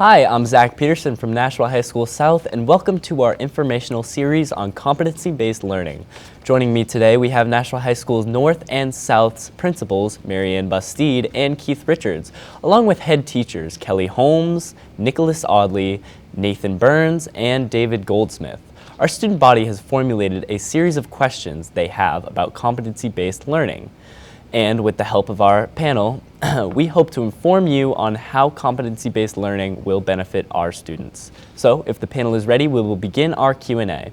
Hi, I'm Zach Peterson from Nashua High School South, and welcome to our informational series on competency-based learning. Joining me today, we have Nashua High School's North and South's principals, Marianne Bastide and Keith Richards, along with head teachers Kelly Holmes, Nicholas Audley, Nathan Burns, and David Goldsmith. Our student body has formulated a series of questions they have about competency-based learning. And with the help of our panel, we hope to inform you on how competency-based learning will benefit our students. So if the panel is ready, we will begin our Q&A.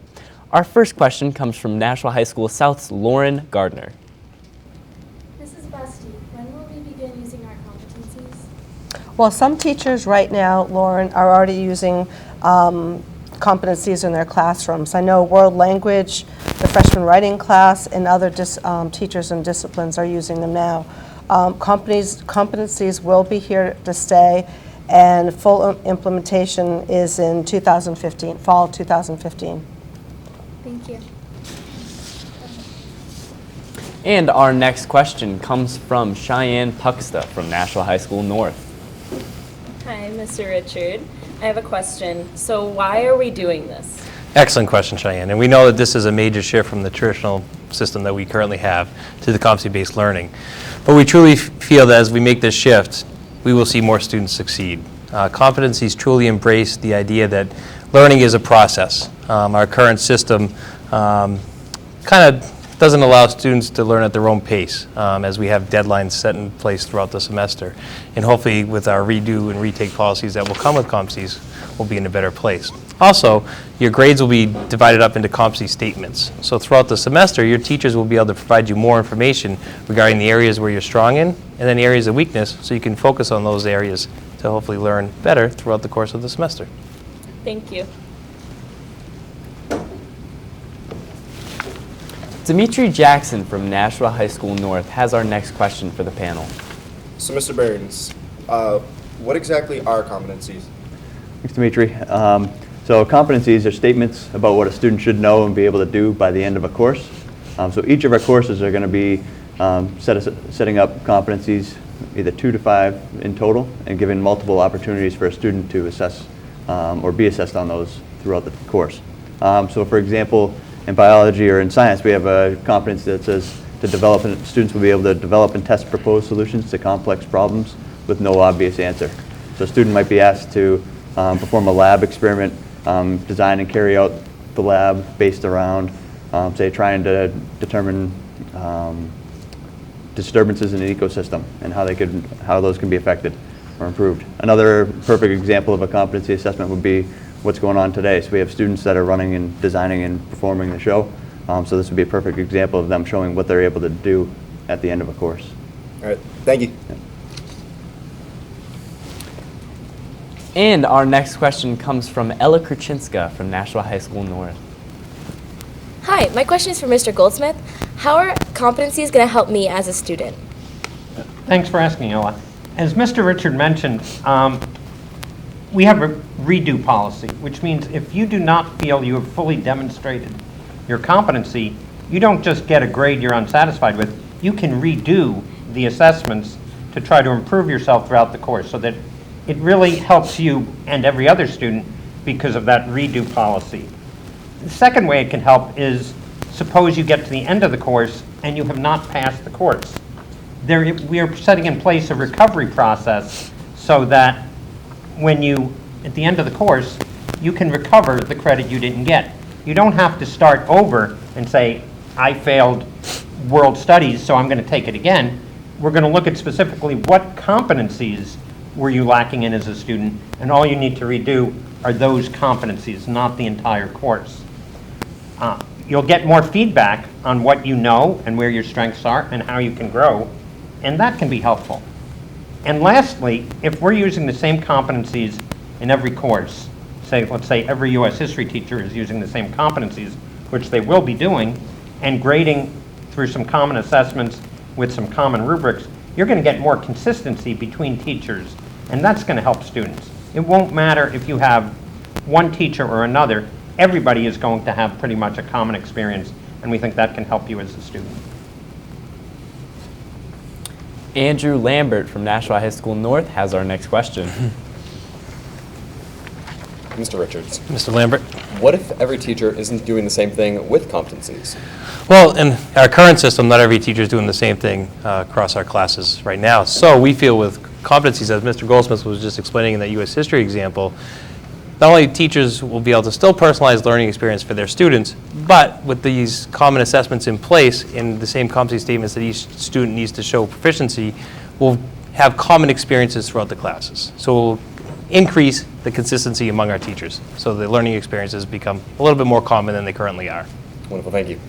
Our first question comes from Nashua High School South's Lauren Gardner. Mrs. Bastide, when will we begin using our competencies? Well, some teachers right now, Lauren, are already using competencies in their classrooms. I know world language, the freshman writing class, and other teachers and disciplines are using them now. Competencies will be here to stay, and full implementation is in 2015, fall of 2015. Thank you. And our next question comes from Cheyenne Puxta from Nashua High School North. Hi, Mr. Richard. I have a question. So why are we doing this? Excellent question, Cheyenne. And we know that this is a major shift from the traditional system that we currently have to the competency-based learning. But we truly feel that as we make this shift, we will see more students succeed. Competencies truly embrace the idea that learning is a process. Our current system kind of doesn't allow students to learn at their own pace as we have deadlines set in place throughout the semester. And hopefully with our redo and retake policies that will come with competencies, we'll be in a better place. Also, your grades will be divided up into competency statements. So throughout the semester, your teachers will be able to provide you more information regarding the areas where you're strong in and then areas of weakness so you can focus on those areas to hopefully learn better throughout the course of the semester. Thank you. Dimitri Jackson from Nashua High School North has our next question for the panel. So, Mr. Burns, what exactly are competencies? Thanks, Dimitri. So competencies are statements about what a student should know and be able to do by the end of a course. So each of our courses are going to be setting up competencies, either 2 to 5 in total, and giving multiple opportunities for a student to assess or be assessed on those throughout the course. So for example, in biology or in science, we have a competency that says students will be able to develop and test proposed solutions to complex problems with no obvious answer. So a student might be asked to perform a lab experiment, design and carry out the lab based around, say, trying to determine disturbances in an ecosystem and how those can be affected or improved. Another perfect example of a competency assessment would be what's going on today. So we have students that are running and designing and performing the show. So this would be a perfect example of them showing what they're able to do at the end of a course. All right, thank you. Yeah. And our next question comes from Ella Kruczynska from Nashua High School North. Hi, my question is for Mr. Goldsmith. How are competencies going to help me as a student? Thanks for asking, Ella. As Mr. Richard mentioned, we have a redo policy, which means if you do not feel you have fully demonstrated your competency, you don't just get a grade you're unsatisfied with. You can redo the assessments to try to improve yourself throughout the course so that it really helps you and every other student because of that redo policy. The second way it can help is suppose you get to the end of the course and you have not passed the course. We are setting in place a recovery process so that when you, at the end of the course, you can recover the credit you didn't get. You don't have to start over and say, I failed world studies, so I'm going to take it again. We're going to look at specifically what competencies were you lacking in as a student, and all you need to redo are those competencies, not the entire course. You'll get more feedback on what you know and where your strengths are and how you can grow, and that can be helpful. And lastly, if we're using the same competencies in every course, let's say every U.S. history teacher is using the same competencies, which they will be doing, and grading through some common assessments with some common rubrics, you're going to get more consistency between teachers, and that's going to help students. It won't matter if you have one teacher or another. Everybody is going to have pretty much a common experience, and we think that can help you as a student. Andrew Lambert from Nashua High School North has our next question. Mr. Richards, Mr. Lambert? what if every teacher isn't doing the same thing with competencies? Well, in our current system, not every teacher is doing the same thing across our classes right now. So we feel with competencies, as Mr. Goldsmith was just explaining in that U.S. history example, not only teachers will be able to still personalize learning experience for their students, but with these common assessments in place in the same competency statements that each student needs to show proficiency, we'll have common experiences throughout the classes. So we'll increase the consistency among our teachers, so the learning experiences become a little bit more common than they currently are. Wonderful, thank you.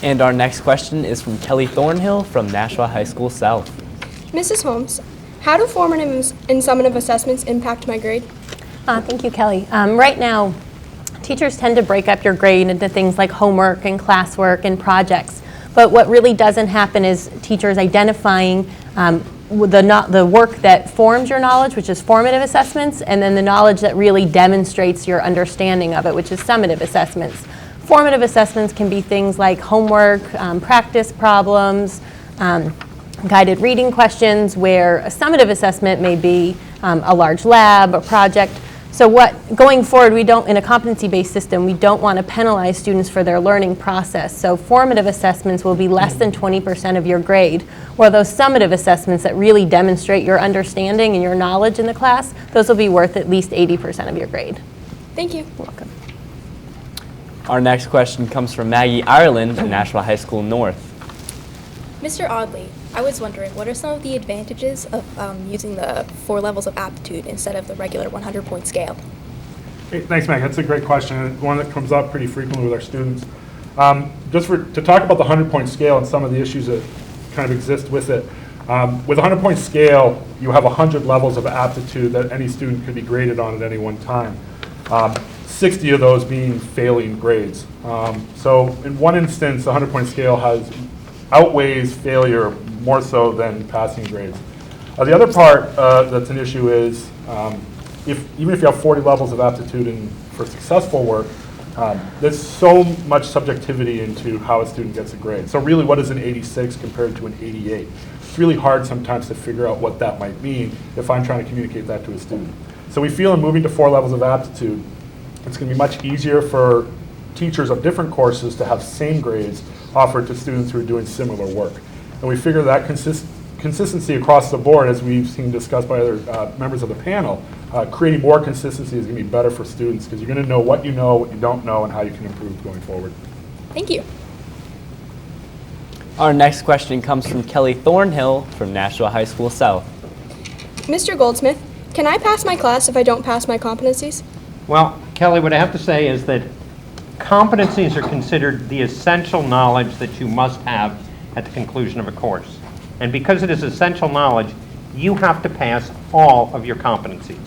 And our next question is from Kelly Thornhill from Nashua High School South. Mrs. Holmes, how do formative and summative assessments impact my grade? Thank you, Kelly. Right now, teachers tend to break up your grade into things like homework and classwork and projects. But what really doesn't happen is teachers identifying the work that forms your knowledge, which is formative assessments, and then the knowledge that really demonstrates your understanding of it, which is summative assessments. Formative assessments can be things like homework, practice problems, guided reading questions, where a summative assessment may be a large lab, a project. So going forward, we don't, in a competency-based system, we don't want to penalize students for their learning process. So formative assessments will be less than 20% of your grade, while those summative assessments that really demonstrate your understanding and your knowledge in the class, those will be worth at least 80% of your grade. Thank you. You're welcome. Our next question comes from Maggie Ireland at Nashua High School North. Mr. Audley, I was wondering, what are some of the advantages of using the 4 levels of aptitude instead of the regular 100-point scale? Hey, thanks, Meg. That's a great question, and one that comes up pretty frequently with our students. To talk about the 100-point scale and some of the issues that kind of exist with it. With a 100-point scale, you have 100 levels of aptitude that any student could be graded on at any one time. 60 of those being failing grades. So in one instance, the 100-point scale outweighs failure more so than passing grades. The other part that's an issue is even if you have 40 levels of aptitude for successful work, there's so much subjectivity into how a student gets a grade. So really, what is an 86 compared to an 88? It's really hard sometimes to figure out what that might mean if I'm trying to communicate that to a student. So we feel in moving to 4 levels of aptitude, it's going to be much easier for teachers of different courses to have same grades offered to students who are doing similar work. And we figure that consistency across the board, as we've seen discussed by other members of the panel, creating more consistency is going to be better for students because you're going to know, what you don't know, and how you can improve going forward. Thank you. Our next question comes from Kelly Thornhill from Nashua High School South. Mr. Goldsmith, can I pass my class if I don't pass my competencies? Well, Kelly, what I have to say is that competencies are considered the essential knowledge that you must have at the conclusion of a course. And because it is essential knowledge, you have to pass all of your competencies.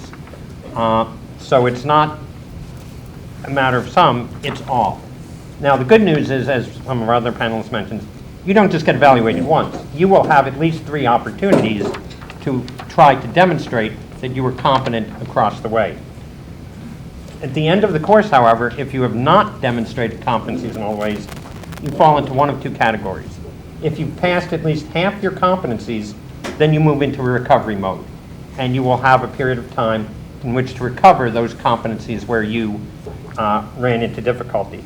So it's not a matter of some, it's all. Now, the good news is, as some of our other panelists mentioned, you don't just get evaluated once. You will have at least 3 opportunities to try to demonstrate that you were competent across the way. At the end of the course, however, if you have not demonstrated competencies in all ways, you fall into one of 2 categories. If you've passed at least half your competencies, then you move into a recovery mode, and you will have a period of time in which to recover those competencies where you ran into difficulty.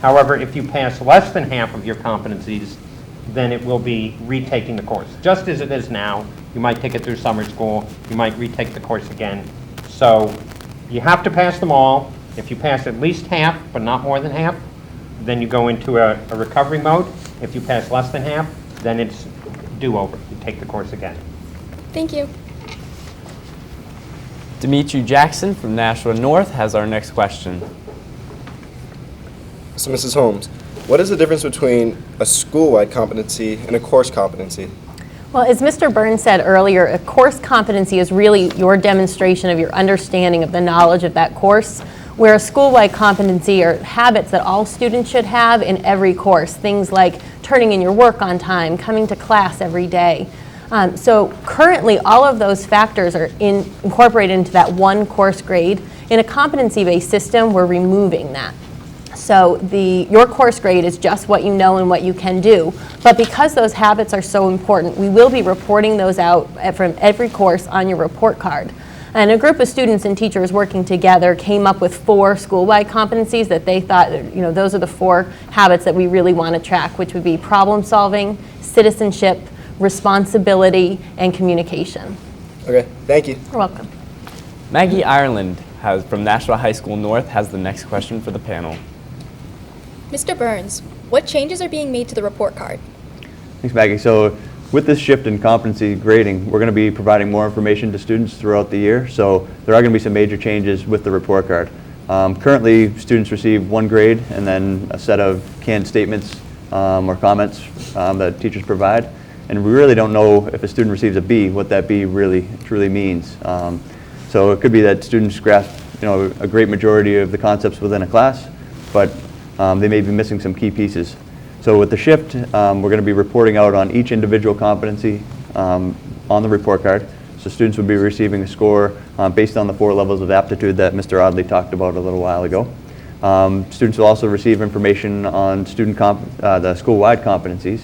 However, if you pass less than half of your competencies, then it will be retaking the course. Just as it is now, you might take it through summer school, you might retake the course again. So you have to pass them all. If you pass at least half, but not more than half, then you go into a recovery mode. If you pass less than half, then it's do-over. You take the course again. Thank you. Dimitri Jackson from Nashua North has our next question. So Mrs. Holmes, what is the difference between a school-wide competency and a course competency? Well, as Mr. Burns said earlier, a course competency is really your demonstration of your understanding of the knowledge of that course, where a school-wide competency are habits that all students should have in every course, things like turning in your work on time, coming to class every day. So currently, all of those factors are incorporated into that one course grade. In a competency-based system, we're removing that. So your course grade is just what you know and what you can do. But because those habits are so important, we will be reporting those out from every course on your report card. And a group of students and teachers working together came up with 4 school-wide competencies that they thought, those are the 4 habits that we really want to track, which would be problem solving, citizenship, responsibility, and communication. Okay, thank you. You're welcome. Maggie Ireland from Nashua High School North has the next question for the panel. Mr. Burns, what changes are being made to the report card? Thanks, Maggie. So with this shift in competency grading, we're going to be providing more information to students throughout the year. So there are going to be some major changes with the report card. Currently, students receive 1 grade and then a set of canned statements or comments that teachers provide. And we really don't know if a student receives a B, what that B really truly means. So it could be that students grasp a great majority of the concepts within a class, but they may be missing some key pieces. So with the shift, we're going to be reporting out on each individual competency on the report card. So students will be receiving a score based on the 4 levels of aptitude that Mr. Audley talked about a little while ago. Students will also receive information on the school-wide competencies.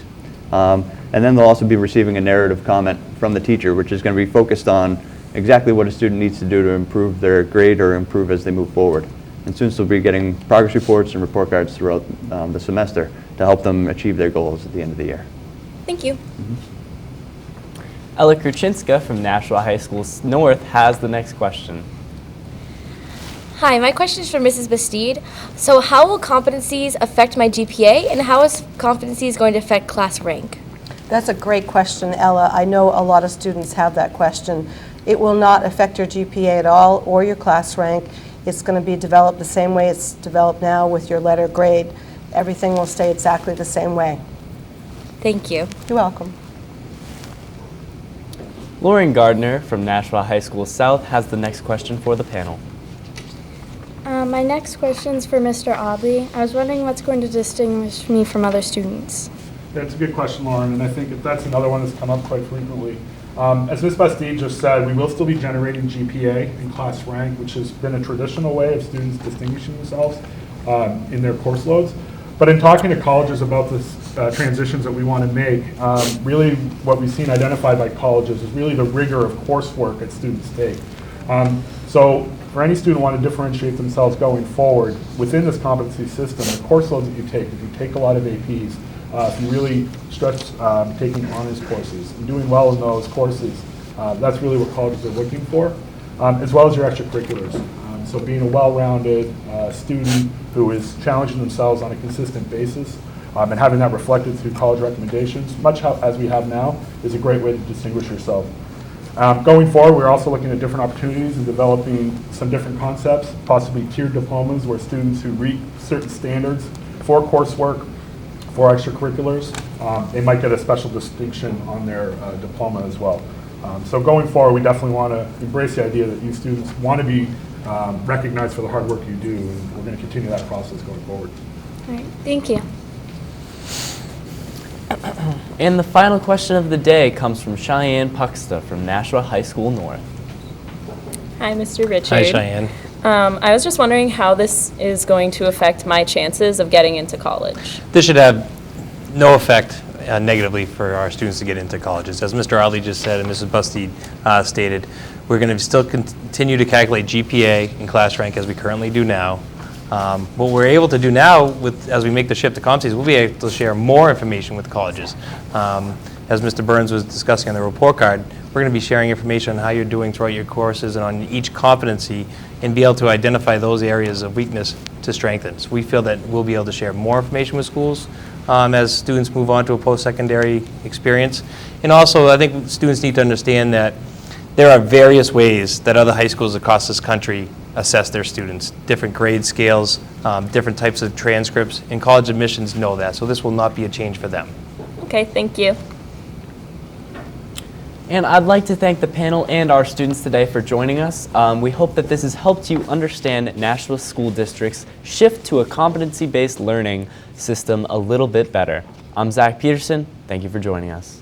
And then they'll also be receiving a narrative comment from the teacher, which is going to be focused on exactly what a student needs to do to improve their grade or improve as they move forward. And students will be getting progress reports and report cards throughout the semester to help them achieve their goals at the end of the year. Thank you. Ella Kruchinska from Nashua High School North has the next question. Hi, my question is for Mrs. Bastide. So how will competencies affect my GPA, and how is competencies going to affect class rank? That's a great question, Ella. I know a lot of students have that question. It will not affect your GPA at all or your class rank. It's going to be developed the same way it's developed now with your letter grade. Everything will stay exactly the same way. Thank you. You're welcome. Lauren Gardner from Nashua High School South has the next question for the panel. My next question is for Mr. Audley. I was wondering what's going to distinguish me from other students. That's a good question, Lauren, and I think that's another one that's come up quite frequently. As Ms. Bastide just said, we will still be generating GPA and class rank, which has been a traditional way of students distinguishing themselves in their course loads. But in talking to colleges about the transitions that we want to make, really what we've seen identified by colleges is really the rigor of coursework that students take. So for any student who want to differentiate themselves going forward within this competency system, the course loads that you take, if you take a lot of APs, if you really stretch taking honors courses and doing well in those courses, that's really what colleges are looking for, as well as your extracurriculars. So being a well-rounded student who is challenging themselves on a consistent basis and having that reflected through college recommendations, much as we have now, is a great way to distinguish yourself. Going forward, we're also looking at different opportunities and developing some different concepts, possibly tiered diplomas where students who reach certain standards for coursework, for extracurriculars, they might get a special distinction on their diploma as well. So going forward, we definitely want to embrace the idea that you students want to be recognized for the hard work you do, and we're going to continue that process going forward. All right, thank you. And the final question of the day comes from Cheyenne Puxta from Nashua High School North. Hi, Mr. Richard. Hi, Cheyenne. I was just wondering how this is going to affect my chances of getting into college. This should have no effect negatively for our students to get into colleges. As Mr. Audley just said and Mrs. Bastide stated, we're going to still continue to calculate GPA and class rank as we currently do now. What we're able to do now, as we make the shift to competencies, we'll be able to share more information with colleges. As Mr. Burns was discussing on the report card, we're going to be sharing information on how you're doing throughout your courses and on each competency and be able to identify those areas of weakness to strengthen. So we feel that we'll be able to share more information with schools as students move on to a post-secondary experience. And also, I think students need to understand that there are various ways that other high schools across this country assess their students. Different grade scales, different types of transcripts, and college admissions know that. So this will not be a change for them. Okay, thank you. And I'd like to thank the panel and our students today for joining us. We hope that this has helped you understand Nashua School District's shift to a competency-based learning system a little bit better. I'm Zach Peterson. Thank you for joining us.